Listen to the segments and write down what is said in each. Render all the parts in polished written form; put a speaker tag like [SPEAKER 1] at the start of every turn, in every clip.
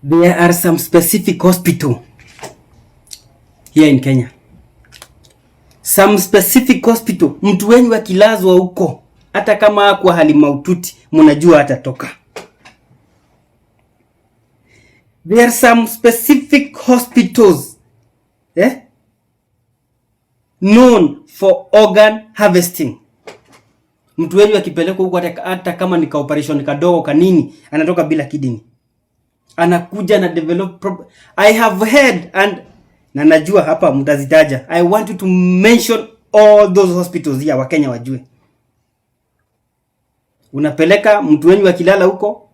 [SPEAKER 1] There are some specific hospital here in Kenya. Some specific hospital, mtu wenyu akilazwa huko, hata kama kwa hali maututi, mnajua atatoka. There are some specific hospitals known for organ harvesting. Mtu wenyu akipelekwa huko hata kama ni ka operation kadogo kanini, anatoka bila kidney. Anakuja na develop I have heard and na najua hapa mtazitaja. I want you to mention all those hospitals here wa Kenya wajue. Unapeleka mtu wenyu akilala huko,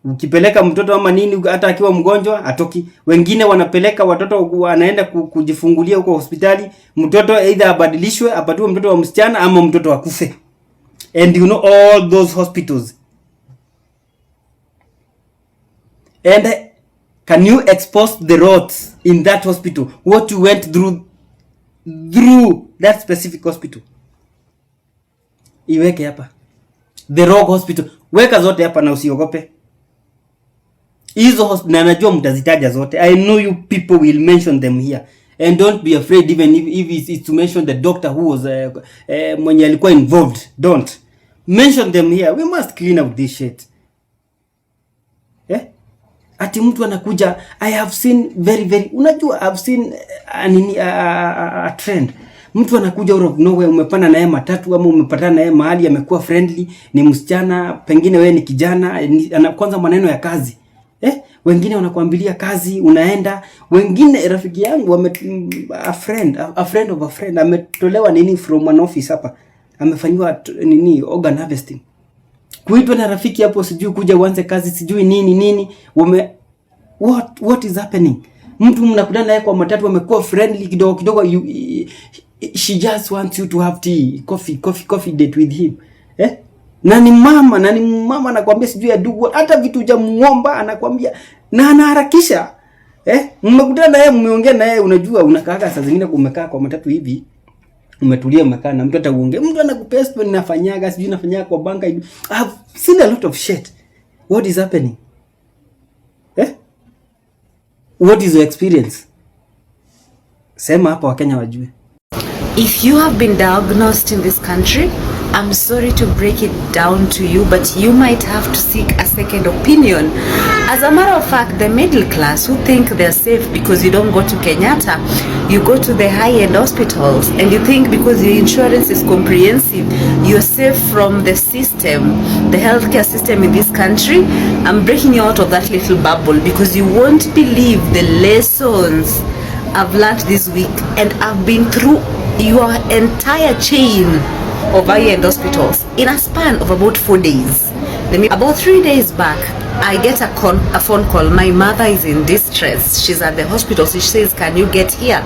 [SPEAKER 1] ukipeleka mtoto ama nini hata akiwa mgonjwa atoki. Wengine wanapeleka watoto wanaenda kujifungulia huko hospitali, mtoto either abadilishwe apatiwe mtoto wa msichana ama mtoto akufe. And you know all those hospitals. And can you expose the roads in that hospital? What you went through that specific hospital? Iweke hapa. The Rogue Hospital. Weka zote hapa na usiogope. Hizo na najua mtazitaja zote. I know you people will mention them here. And don't be afraid even if it's to mention the doctor who was mwenye alikuwa involved. Don't. Mention them here. We must clean up this shit. Ati mtu anakuja, I have seen very unajua I've seen a trend. Mtu anakuja out of nowhere, umepanda naye matatu ama umepatana naye mahali amekuwa friendly, ni msichana, pengine wewe ni kijana, kwanza maneno ya kazi. Wengine wanakuambilia kazi, unaenda, wengine rafiki yangu a friend of a friend ametolewa nini from an office hapa. Amefanywa nini organ harvesting. Kuitwa na rafiki hapo sijui kuja uanze kazi sijui nini what is happening? Mtu mnakutana naye kwa matatu amekuwa friendly kidogo she just wants you to have tea, coffee date with him. Na ni mama anakuambia sijui ya dugu hata vitu ja muomba anakuambia na anaharakisha. Mmekutana naye mmeongea naye unajua unakaa saa zingine umekaa kwa matatu hivi. Umetulia umekaa na mtu ataongea. Mtu anakupea story nafanyaga sijui nafanyaga kwa banka. I have seen a lot of shit. What is happening? What is your experience? Sema hapa Wakenya wajue.
[SPEAKER 2] If you have been diagnosed in this country, I'm sorry to break it down to you, but you might have to seek a second opinion. As a matter of fact, the middle class who think they're safe because you don't go to Kenyatta, you go to the high-end hospitals, and you think because your insurance is comprehensive, you're safe from the system, the healthcare system in this country. I'm breaking you out of that little bubble because you won't believe the lessons I've learned this week, and I've been through your entire chain of high-end hospitals in a span of about 4 days. About 3 days back, I get a phone call. My mother is in distress. She's at the hospital. She says, can you get here?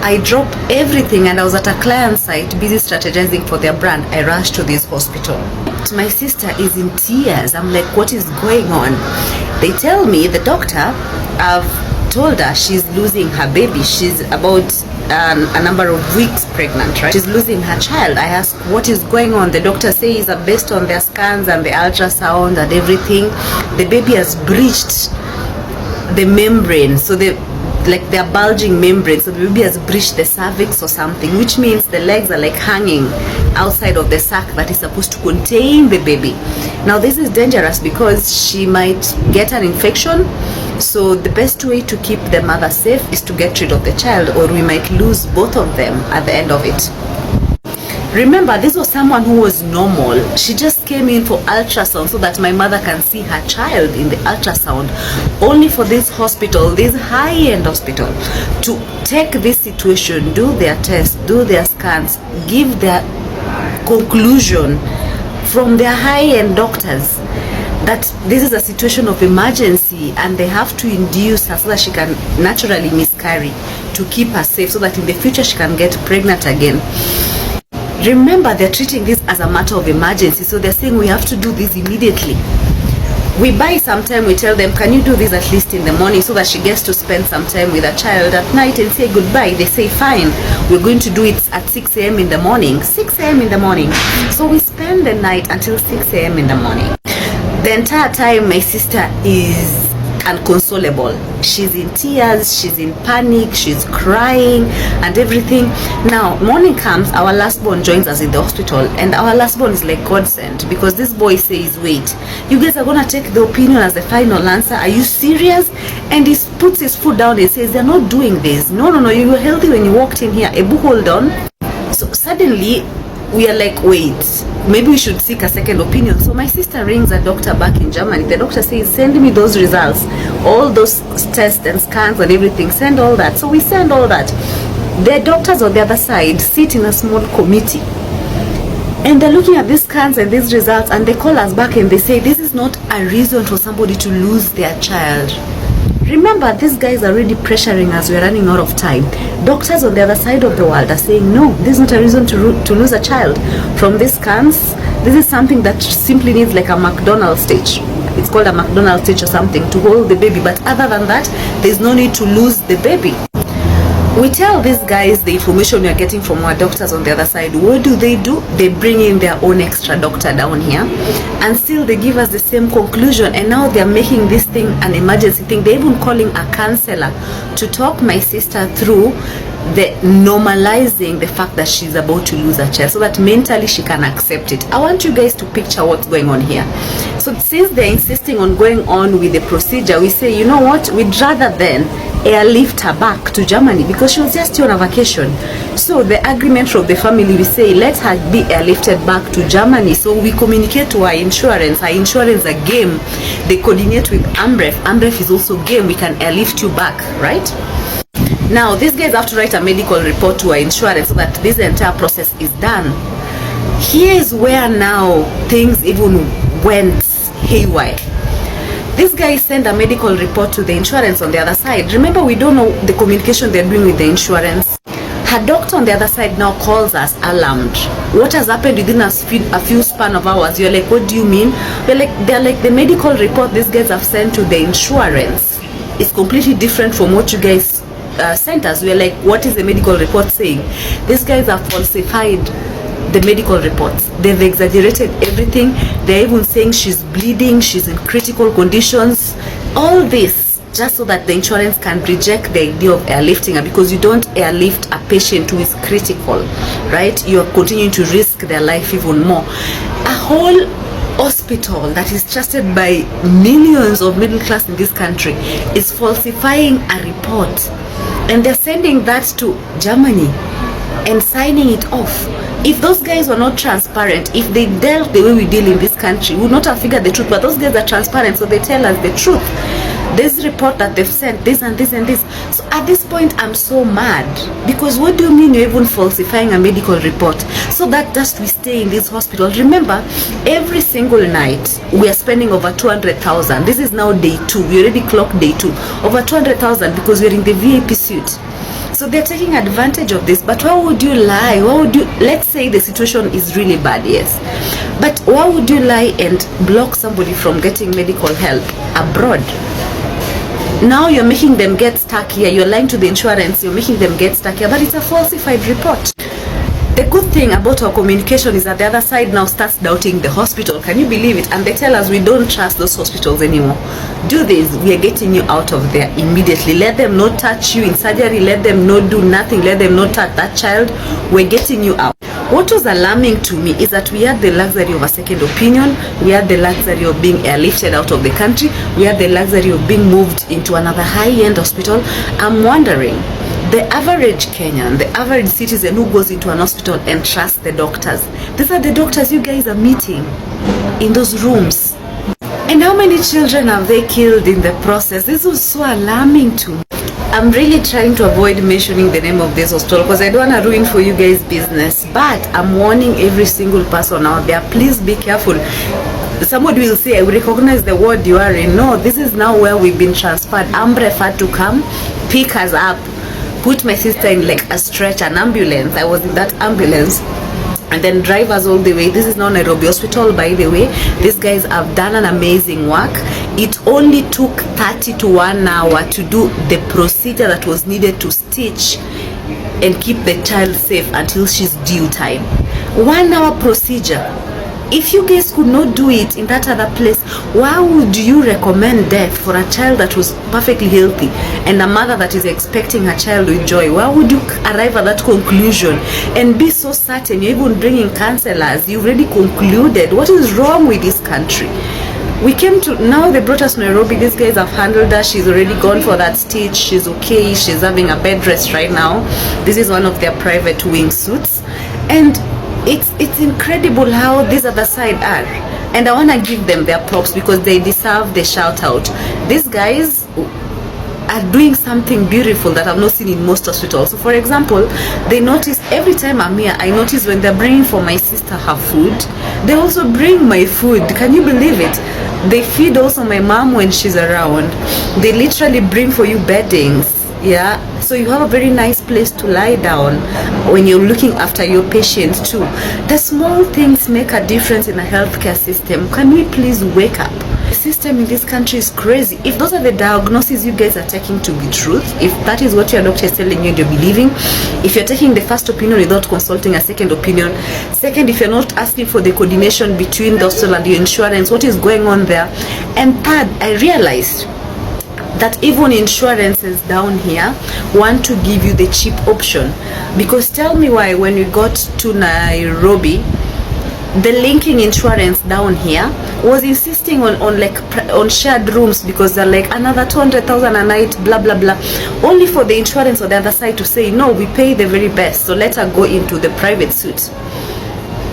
[SPEAKER 2] I dropped everything and I was at a client site busy strategizing for their brand. I rushed to this hospital. My sister is in tears. I'm like, what is going on? They tell me the doctor, I've told her she's losing her baby. She's about a number of weeks pregnant, right? She's losing her child. I asked what is going on. The doctor says that based on their scans and the ultrasound and everything, the baby has breached the membrane. So they're bulging membrane. So the baby has breached the cervix or something, which means the legs are like hanging outside of the sac that is supposed to contain the baby. Now this is dangerous because she might get an infection. So the best way to keep the mother safe is to get rid of the child, or we might lose both of them at the end of it. Remember, this was someone who was normal. She just came in for ultrasound so that my mother can see her child in the ultrasound, only for this hospital, this high-end hospital, to take this situation, do their tests, do their scans, give their conclusion from their high-end doctors that this is a situation of emergency and they have to induce her so that she can naturally miscarry, to keep her safe so that in the future she can get pregnant again. Remember, they're treating this as a matter of emergency, so they're saying we have to do this immediately. We buy some time, we tell them, can you do this at least in the morning so that she gets to spend some time with her child at night and say goodbye. They say fine, we're going to do it at 6 a.m. in the morning. 6 a.m. in the morning. So we spend the night until 6 a.m. in the morning. The entire time my sister is unconsolable. She's in tears, she's in panic, she's crying and everything. Now morning comes, our last born joins us in the hospital, and our last born is like God sent, because this boy says, wait, you guys are gonna take the opinion as the final answer? Are you serious? And he puts his foot down and says, they're not doing this. No, you were healthy when you walked in here. Ebu, hold on. So suddenly we are like, wait, maybe we should seek a second opinion. So my sister rings a doctor back in Germany. The doctor says, send me those results, all those tests and scans and everything, send all that. So we send all that. The doctors on the other side sit in a small committee, and they're looking at these scans and these results, and they call us back and they say, this is not a reason for somebody to lose their child. Remember, these guys are already pressuring us. We're running out of time. Doctors on the other side of the world are saying, no, this is not a reason to lose a child. From these scans, this is something that simply needs like a McDonald's stitch. It's called a McDonald's stitch or something to hold the baby. But other than that, there's no need to lose the baby. We tell these guys the information we are getting from our doctors on the other side. What do? They bring in their own extra doctor down here, and still they give us the same conclusion. And now they're making this thing an emergency thing. They're even calling a counselor to talk my sister through the normalizing the fact that she's about to lose a child, so that mentally she can accept it. I want you guys to picture what's going on here. So since they're insisting on going on with the procedure, we say, you know what, we'd rather then airlift her back to Germany, because she was just here on a vacation. So the agreement from the family, we say, let her be airlifted back to Germany. So we communicate to our insurance. Our insurance are game. They coordinate with Amref. Amref is also game. We can airlift you back, right? Now these guys have to write a medical report to our insurance so that this entire process is done. Here is where now things even went haywire. These guys send a medical report to the insurance on the other side. Remember, we don't know the communication they're doing with the insurance. Her doctor on the other side now calls us alarmed. What has happened within a few span of hours? You're like, what do you mean? They're like the medical report these guys have sent to the insurance is completely different from what you guys sent us. We're like, what is the medical report saying? These guys have falsified the medical reports. They've exaggerated everything. They're even saying she's bleeding, she's in critical conditions. All this just so that the insurance can reject the idea of airlifting her, because you don't airlift a patient who is critical, right? You're continuing to risk their life even more. A whole hospital that is trusted by millions of middle class in this country is falsifying a report, and they're sending that to Germany and signing it off. If those guys were not transparent, if they dealt the way we deal in this country, we would not have figured the truth. But those guys are transparent, so they tell us the truth. This report that they've sent, this and this and this. So at this point, I'm so mad, because what do you mean you're even falsifying a medical report so that just we stay in this hospital? Remember, every single night we are spending over 200,000. This is now day 2. We already clocked day 2. Over 200,000 because we're in the VIP suite. So they're taking advantage of this. But why would you lie? Why would you, let's say the situation is really bad, yes, but why would you lie and block somebody from getting medical help abroad? Now you're making them get stuck here. You're lying to the insurance. You're making them get stuck here, but it's a falsified report. The good thing about our communication is that the other side now starts doubting the hospital. Can you believe it? And they tell us we don't trust those hospitals anymore. Do this, we are getting you out of there immediately. Let them not touch you in surgery. Let them not do nothing. Let them not touch that child. We're getting you out. What was alarming to me is that we had the luxury of a second opinion. We had the luxury of being airlifted out of the country. We had the luxury of being moved into another high-end hospital. I'm wondering, the average Kenyan, the average citizen who goes into an hospital and trusts the doctors, these are the doctors you guys are meeting in those rooms. And how many children have they killed in the process? This was so alarming to me. I'm really trying to avoid mentioning the name of this hospital because I don't want to ruin for you guys business, but I'm warning every single person out there, please be careful. Somebody will say, I will recognize the ward you are in. No, this is now where we've been transferred. Amref had to come pick us up, put my sister in like a stretch, an ambulance. I was in that ambulance, and then drive us all the way. This is now Nairobi Hospital, by the way. These guys have done an amazing work. It only took 30 to 1 hour to do the procedure that was needed to stitch and keep the child safe until she's due time. 1 hour procedure. If you guys could not do it in that other place, why would you recommend death for a child that was perfectly healthy and a mother that is expecting her child with joy? Why would you arrive at that conclusion and be so certain? You're even bringing counselors. You've already concluded. What is wrong with this country? We came to, now they brought us to Nairobi. These guys have handled her. She's already gone for that stitch. She's okay. She's having a bed rest right now. This is one of their private wingsuits. And it's incredible how this other side are, and I want to give them their props because they deserve the shout out. These guys are doing something beautiful that I've not seen in most hospitals. So for example, they notice every time I'm here, I notice when they're bringing for my sister her food, they also bring my food. Can you believe it? They feed also my mom when she's around. They literally bring for you beddings. Yeah, so you have a very nice place to lie down when you're looking after your patients too. The small things make a difference in a healthcare system. Can we please wake up? The system in this country is crazy. If those are the diagnoses you guys are taking to be truth, if that is what your doctor is telling you and you're believing, if you're taking the first opinion without consulting a second opinion, second, if you're not asking for the coordination between the hospital and your insurance, what is going on there? And third, I realized that even insurances down here want to give you the cheap option. Because tell me why, when we got to Nairobi, the linking insurance down here was insisting on shared rooms because they're like another 200,000 a night, blah blah blah, only for the insurance on the other side to say no, we pay the very best, so let her go into the private suite.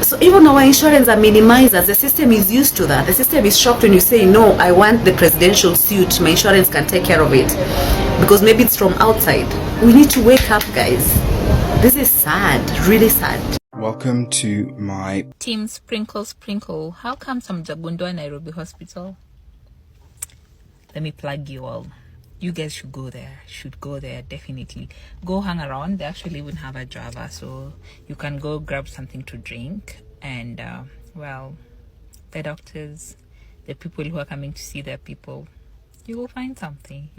[SPEAKER 2] So even our insurance are minimizers. The system is used to that. The system is shocked when you say, no, I want the presidential suit. My insurance can take care of it. Because maybe it's from outside. We need to wake up, guys. This is sad. Really sad.
[SPEAKER 3] Welcome to my
[SPEAKER 4] Team Sprinkle. How come some Jagundwa Nairobi Hospital? Let me plug you all. You guys should go there, definitely. Go hang around. They actually even have a Java, so you can go grab something to drink. And, well, the doctors, the people who are coming to see their people, you will find something.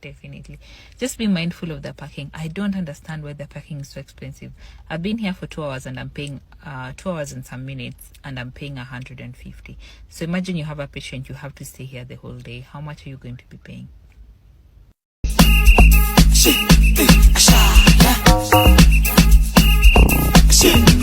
[SPEAKER 4] Definitely. Just be mindful of the parking. I don't understand why the parking is so expensive. I've been here for 2 hours and I'm paying 2 hours and some minutes, and I'm paying 150. So imagine you have a patient, you have to stay here the whole day. How much are you going to be paying?
[SPEAKER 5] Shit.